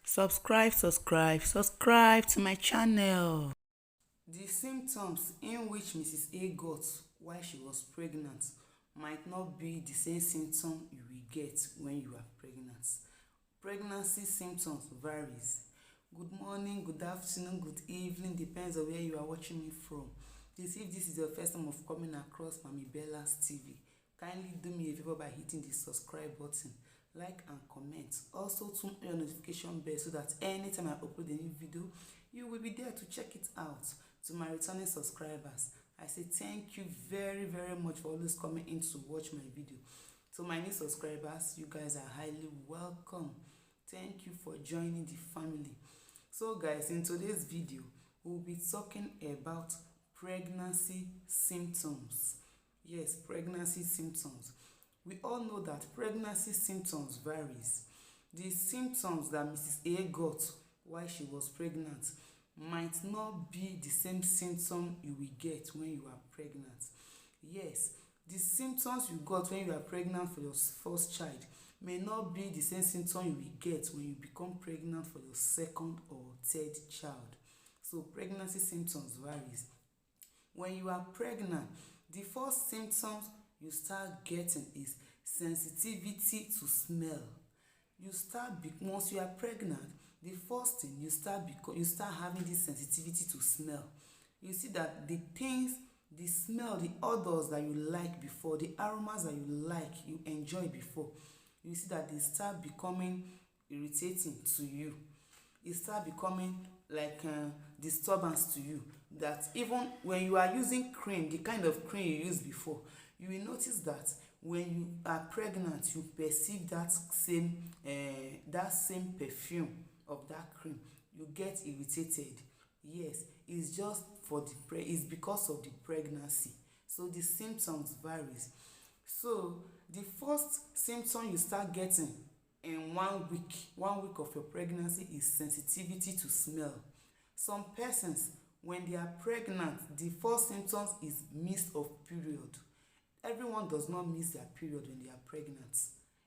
Subscribe to my channel. The symptoms in which Mrs. A got while she was pregnant might not be the same symptom you will get when you are pregnant. Pregnancy symptoms varies. Good morning, good afternoon, good evening, depends on where you are watching me from. Please, if this is your first time of coming across Mami Bella's TV, kindly do me a favor by hitting the subscribe button, like and comment. Also turn on your notification bell so that anytime I upload a new video, you will be there to check it out. To my returning subscribers, I say thank you very much for always coming in to watch my video. To my new subscribers, you guys are highly welcome. Thank you for joining the family. So guys, in today's video we'll be talking about pregnancy symptoms. Yes, pregnancy symptoms. We all know that pregnancy symptoms varies. The symptoms that Mrs. A got while she was pregnant might not be the same symptom you will get when you are pregnant. Yes, the symptoms you got when you are pregnant for your first child may not be the same symptom you will get when you become pregnant for your second or third child. So pregnancy symptoms varies. When you are pregnant, the first symptoms you start getting is sensitivity to smell. Once you are pregnant, the first thing you start having this sensitivity to smell. You see that the things, the smell, the odors that you like before, the aromas that you enjoy before, you see that they start becoming irritating to you. It start becoming like disturbance to you. That even when you are using cream, the kind of cream you used before, you will notice that when you are pregnant, you perceive that same perfume of that cream. You get irritated. Yes, it's just it's because of the pregnancy. So the symptoms varies. So the first symptom you start getting in 1 week of your pregnancy is sensitivity to smell. Some persons, when they are pregnant, the first symptoms is miss of period. Everyone does not miss their period when they are pregnant.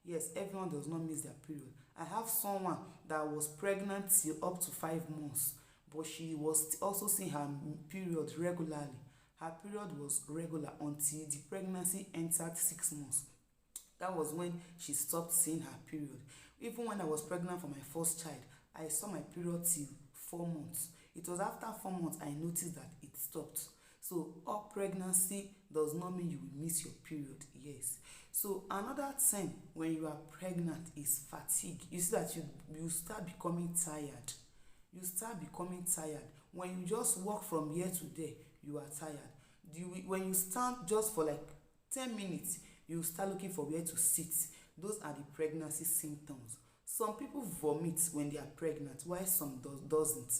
Yes, everyone does not miss their period. I have someone that was pregnant till up to 5 months, but she was also seeing her period regularly. Her period was regular until the pregnancy entered 6 months. That was when she stopped seeing her period. Even when I was pregnant for my first child, I saw my period till 4 months. It was after 4 months I noticed that it stopped. So all pregnancy does not mean you will miss your period. Yes. So another thing when you are pregnant is fatigue. You see that you start becoming tired. You start becoming tired. When you just walk from here to there, you are tired. When you stand just for like 10 minutes, you start looking for where to sit. Those are the pregnancy symptoms. Some people vomit when they are pregnant, while some doesn't.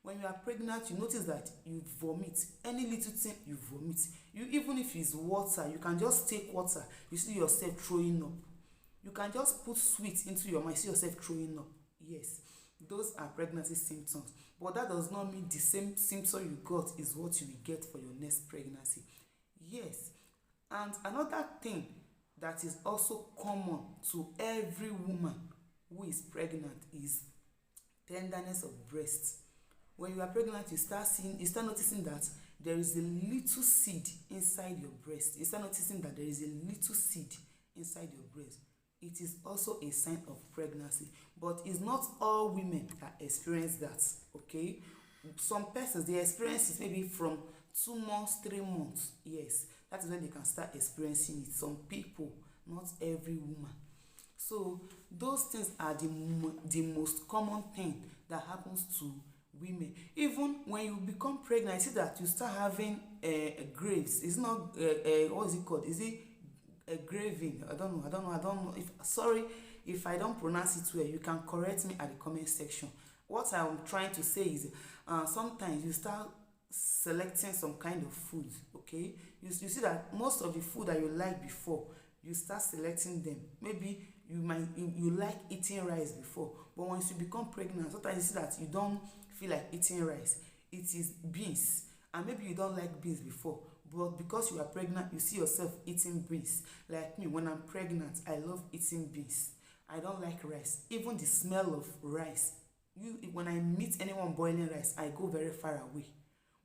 When you are pregnant, you notice that you vomit. Any little thing, you vomit. Even if it's water, you can just take water, you see yourself throwing up. You can just put sweet into your mouth, you see yourself throwing up. Yes, those are pregnancy symptoms. But that does not mean the same symptom you got is what you will get for your next pregnancy. Yes. And another thing that is also common to every woman who is pregnant is tenderness of breast. When you are pregnant, you start noticing that there is a little seed inside your breast. You start noticing that there is a little seed inside your breast. It is also a sign of pregnancy, but it's not all women that experience that. Okay, some persons, they experience it maybe from 2 months, 3 months. Yes, that is when they can start experiencing it. Some people, not every woman. So those things are the most common thing that happens to women. Even when you become pregnant, you see that you start having graves. It's not what is it called? Is it a graving? I don't know. Sorry if I don't pronounce it well. You can correct me at the comment section. What I'm trying to say is sometimes you start selecting some kind of food. Okay, you see that most of the food that you like before, you start selecting them. Maybe you like eating rice before, but once you become pregnant, sometimes you see that you don't feel like eating rice. It is beans, and maybe you don't like beans before, but because you are pregnant, you see yourself eating beans. Like me, when I'm pregnant, I love eating beans. I don't like rice. Even the smell of rice when I meet anyone boiling rice, I go very far away.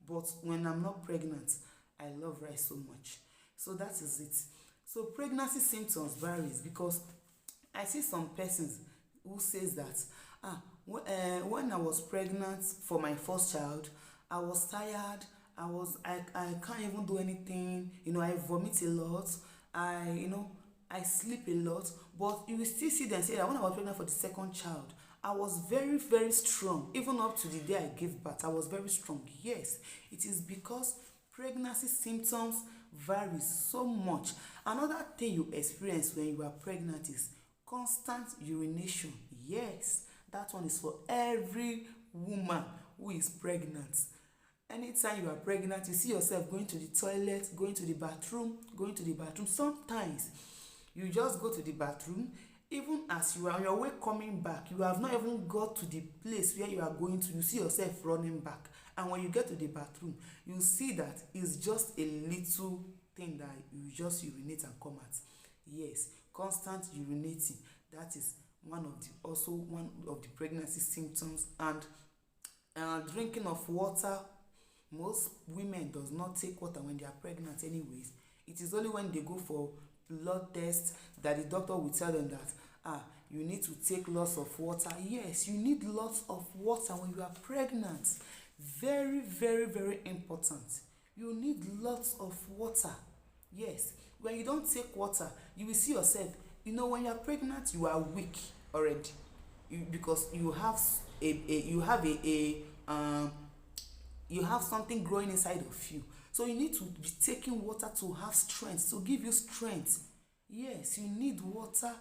But when I'm not pregnant, I love rice so much. So that is it. So pregnancy symptoms varies because I see some persons who says that when I was pregnant for my first child, I was tired. I can't even do anything. I vomit a lot. I sleep a lot. But you will still see them say that when I was pregnant for the second child, I was very, very strong. Even up to the day I gave birth, I was very strong. Yes, it is because pregnancy symptoms vary so much. Another thing you experience when you are pregnant is constant urination. Yes, that one is for every woman who is pregnant. Anytime you are pregnant, you see yourself going to the toilet, going to the bathroom, going to the bathroom. Sometimes you just go to the bathroom, even as you are on your way coming back, you have not even got to the place where you are going to, you see yourself running back. And when you get to the bathroom, you see that it's just a little thing that you just urinate and come out. Yes, constant urinating, that is one of the pregnancy symptoms. And drinking of water, most women does not take water when they are pregnant anyways. It is only when they go for blood test that the doctor will tell them that you need to take lots of water. Yes, you need lots of water when you are pregnant. Very, very, very important. You need lots of water. Yes, when you don't take water, you will see yourself, when you are pregnant, you are weak already. Because you have you have something growing inside of you, so you need to be taking water to have strength, to give you strength. Yes, you need water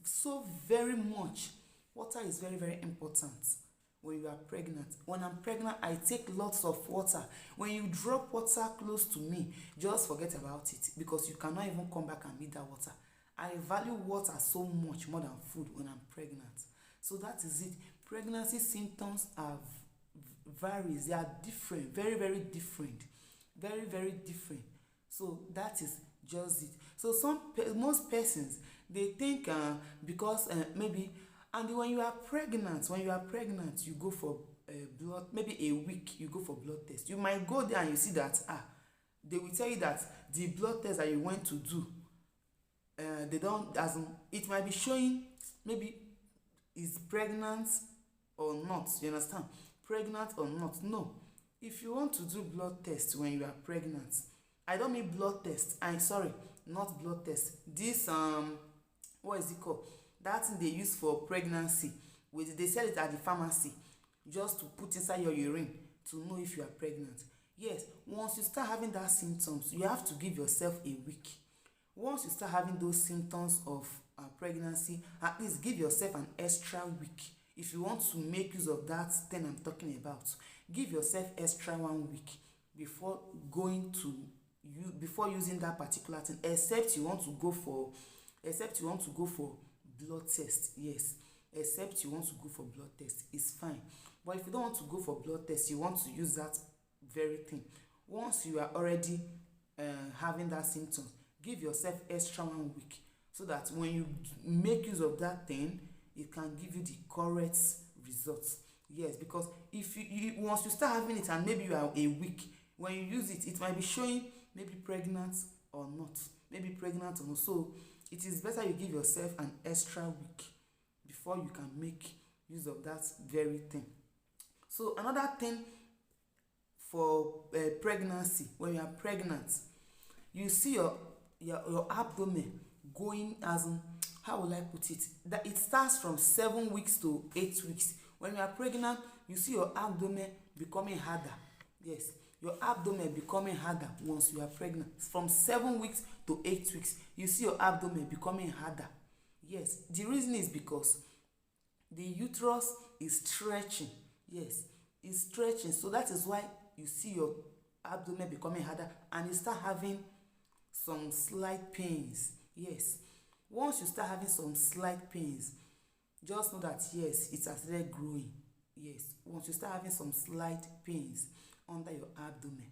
so very much. Water is very, very important when you are pregnant. When I'm pregnant, I take lots of water. When you drop water close to me, just forget about it, because you cannot even come back and meet that water. I value water so much more than food when I'm pregnant. So that is it. Pregnancy symptoms are varies. They are different, very, very different, very, very different. So that is just it. So most persons, they think because maybe, and when you are pregnant, you go for blood, maybe a week you go for blood test. You might go there and you see that they will tell you that the blood test that you went to do, they don't, as in, it might be showing maybe is pregnant or not. You understand? Pregnant or not. No, if you want to do blood test when you are pregnant, I don't mean blood test, I'm sorry, not blood test, this what is it called, that thing they use for pregnancy, they sell it at the pharmacy, just to put inside your urine to know if you are pregnant. Yes, once you start having that symptoms, you have to give yourself a week. Once you start having those symptoms of pregnancy, at least give yourself an extra week. If you want to make use of that thing I'm talking about, give yourself extra 1 week before before using that particular thing, except you want to go for blood test. Yes, except you want to go for blood test, it's fine. But if you don't want to go for blood test, you want to use that very thing, once you are already having that symptom, give yourself extra 1 week, so that when you make use of that thing, it can give you the correct results. Yes, because if you once you start having it and maybe you are a week, when you use it, it might be showing maybe pregnant or not, so it is better you give yourself an extra week before you can make use of that very thing. So another thing for pregnancy, when you are pregnant, you see your abdomen going, as in, how will I put it, that it starts from 7 weeks to 8 weeks. When you are pregnant, you see your abdomen becoming harder. Yes, your abdomen becoming harder once you are pregnant. From 7 weeks to 8 weeks, you see your abdomen becoming harder. Yes, the reason is because the uterus is stretching. Yes, it's stretching, so that is why you see your abdomen becoming harder, and you start having some slight pains. Yes, once you start having some slight pains, just know that yes, it has started growing. Yes, once you start having some slight pains under your abdomen,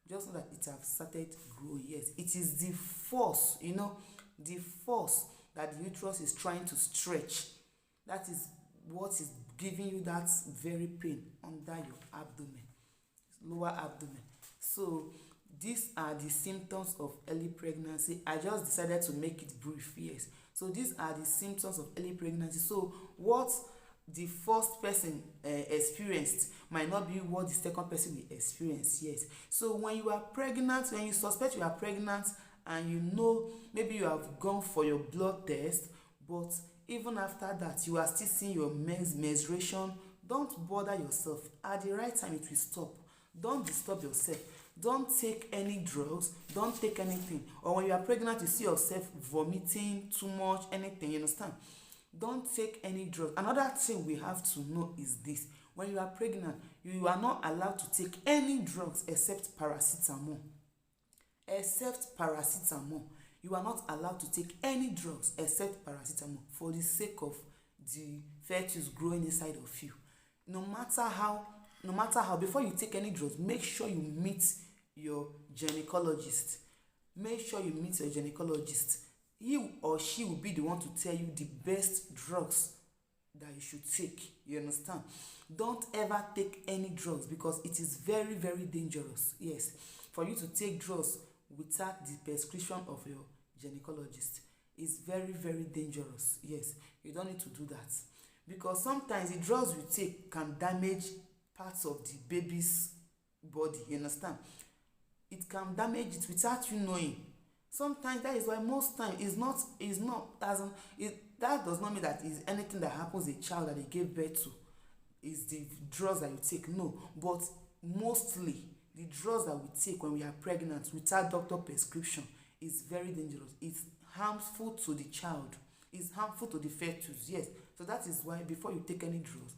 just know that it has started growing. Yes, it is the force, the force that the uterus is trying to stretch, that is what is giving you that very pain under your abdomen, lower abdomen. So these are the symptoms of early pregnancy. I just decided to make it brief. Yes, so these are the symptoms of early pregnancy. So what the first person experienced might not be what the second person will experience. Yes, so when you are pregnant, when you suspect you are pregnant and you know maybe you have gone for your blood test, but even after that you are still seeing your menstruation, don't bother yourself. At the right time it will stop. Don't disturb yourself. Don't take any drugs, don't take anything. Or when you are pregnant you see yourself vomiting too much, anything, you understand? Don't take any drugs. Another thing we have to know is this: when you are pregnant, you are not allowed to take any drugs except paracetamol. Except paracetamol. You are not allowed to take any drugs except paracetamol for the sake of the fetus growing inside of you. No matter how, before you take any drugs, make sure you meet your gynecologist. Make sure you meet your gynecologist. He or she will be the one to tell you the best drugs that you should take. You understand? Don't ever take any drugs because it is very, very dangerous. Yes, for you to take drugs without the prescription of your gynecologist is very, very dangerous. Yes, you don't need to do that because sometimes the drugs you take can damage parts of the baby's body. You understand? It can damage it without you knowing. Sometimes that is why most time that does not mean that is anything that happens a child that they gave birth to is the drugs that you take. No, but mostly the drugs that we take when we are pregnant without doctor prescription is very dangerous. It's harmful to the child. It's harmful to the fetus. Yes, so that is why before you take any drugs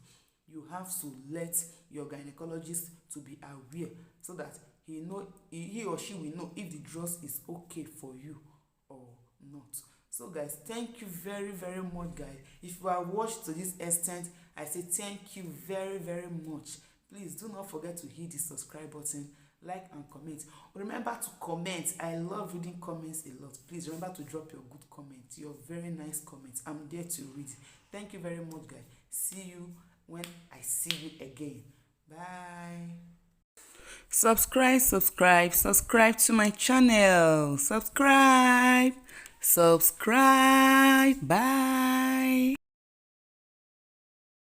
you have to let your gynecologist to be aware so that he or she will know if the drugs is okay for you or not. So guys, thank you very, very much guys. If you are watched to this extent, I say thank you very, very much. Please do not forget to hit the subscribe button, like and comment. Remember to comment. I love reading comments a lot. Please remember to drop your good comments, your very nice comments. I'm there to read. Thank you very much guys. See you when I see you again. Bye. Subscribe to my channel. Subscribe. Bye.